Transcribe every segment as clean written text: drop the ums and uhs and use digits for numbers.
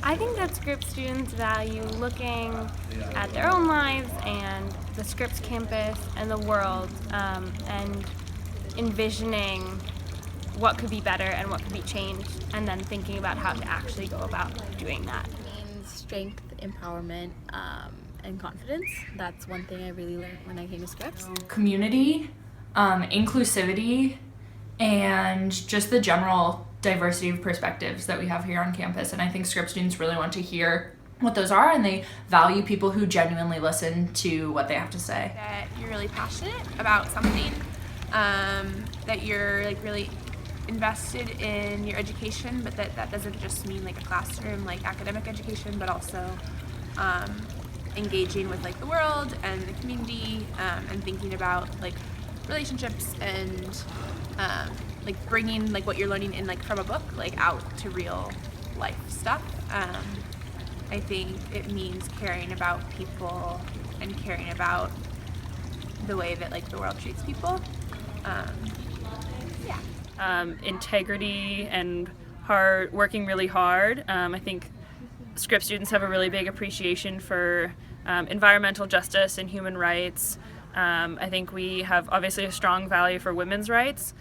I think that Scripps students value looking at their own lives and the Scripps campus and the world, and envisioning what could be better and what could be changed, and then thinking about how to actually go about doing that. Means strength, empowerment, and confidence. That's one thing I really learned when I came to Scripps. Community, inclusivity, and just the general diversity of perspectives that we have here on campus. And I think Scripps students really want to hear what those are, and they value people who genuinely listen to what they have to say. That you're really passionate about something, that you're like really invested in your education, but that doesn't just mean like a classroom, like academic education, but also engaging with like the world and the community, and thinking about like relationships and like bringing like what you're learning in like from a book like out to real life stuff. I think it means caring about people and caring about the way that like the world treats people. Integrity and working really hard. I think Scripps students have a really big appreciation for environmental justice and human rights. I think we have obviously a strong value for women's rights.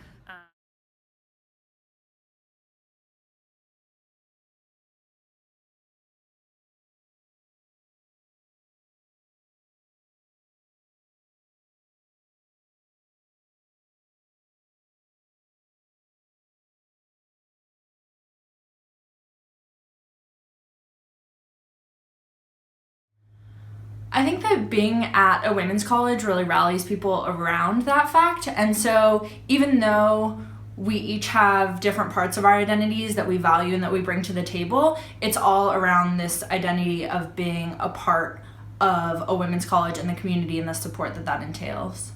I think that being at a women's college really rallies people around that fact. And so even though we each have different parts of our identities that we value and that we bring to the table, it's all around this identity of being a part of a women's college and the community and the support that that entails.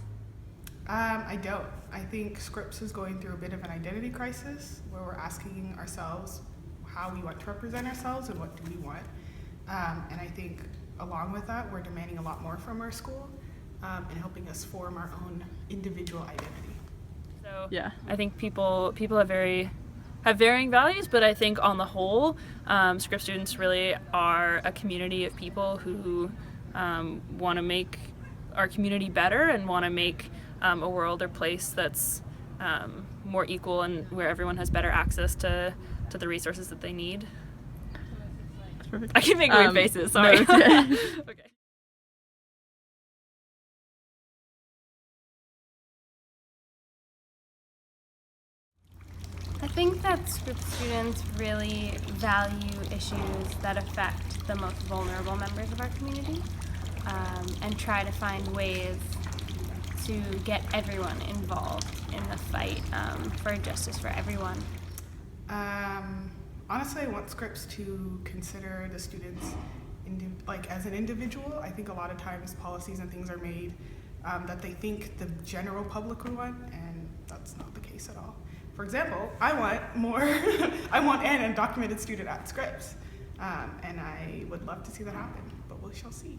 I don't. I think Scripps is going through a bit of an identity crisis where we're asking ourselves how we want to represent ourselves and what do we want. And I think along with that, we're demanding a lot more from our school, and helping us form our own individual identity. So yeah, I think people have varying values, but I think on the whole, Scripps students really are a community of people who want to make our community better and want to make a world or place that's more equal and where everyone has better access to the resources that they need. Perfect. I can make weird faces, sorry. No, Okay. I think that Scripps students really value issues that affect the most vulnerable members of our community, and try to find ways to get everyone involved in the fight for justice for everyone. Honestly, I want Scripps to consider the students as an individual. I think a lot of times policies and things are made that they think the general public would want, and that's not the case at all. For example, I want an undocumented student at Scripps, and I would love to see that happen, but we shall see.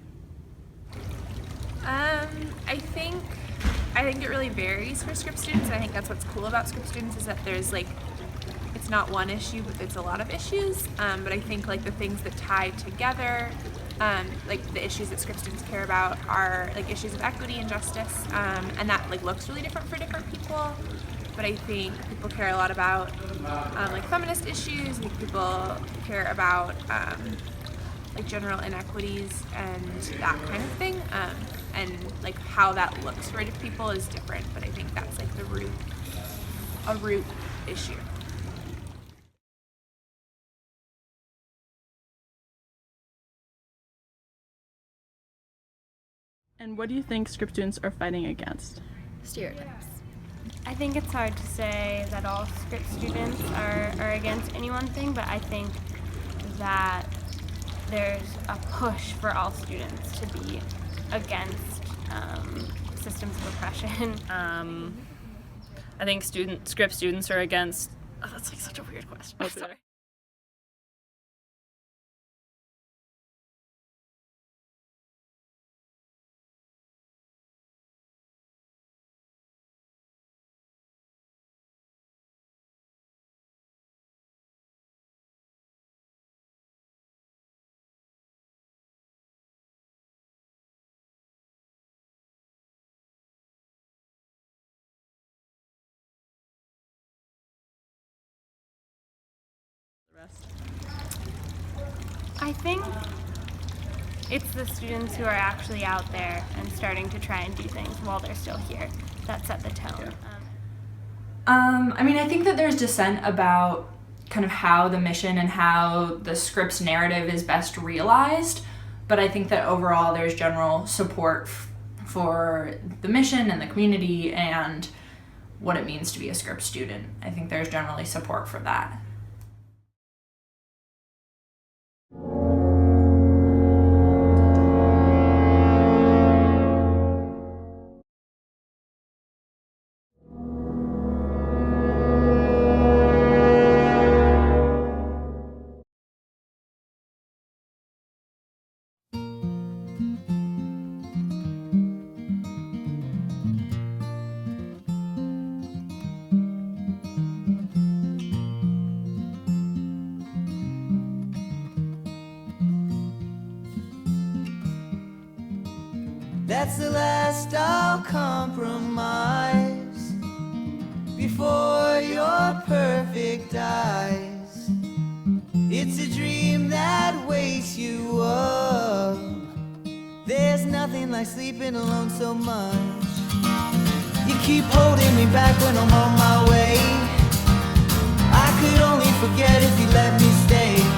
I think it really varies for Scripps students, and I think that's what's cool about Scripps students is that there's like, it's not one issue, but it's a lot of issues. But I think like the things that tie together, like the issues that Scripps students care about are like issues of equity and justice, and that like looks really different for different people. But I think people care a lot about like feminist issues. I think people care about like general inequities and that kind of thing. And like how that looks for different people is different. But I think that's like a root issue. And what do you think Scripps students are fighting against? Stereotypes. I think it's hard to say that all Scripps students are against any one thing, but I think that there's a push for all students to be against systems of oppression. I think Scripps students are against. Oh, that's like such a weird question. Oh, Sorry. I think it's the students who are actually out there and starting to try and do things while they're still here that set the tone. I mean, I think that there's dissent about kind of how the mission and how the Scripps narrative is best realized, but I think that overall there's general support for the mission and the community and what it means to be a Scripps student. I think there's generally support for that. That's the last I'll compromise before your perfect eyes. It's a dream that wakes you up. There's nothing like sleeping alone so much. You keep holding me back when I'm on my way. I could only forget if you let me stay.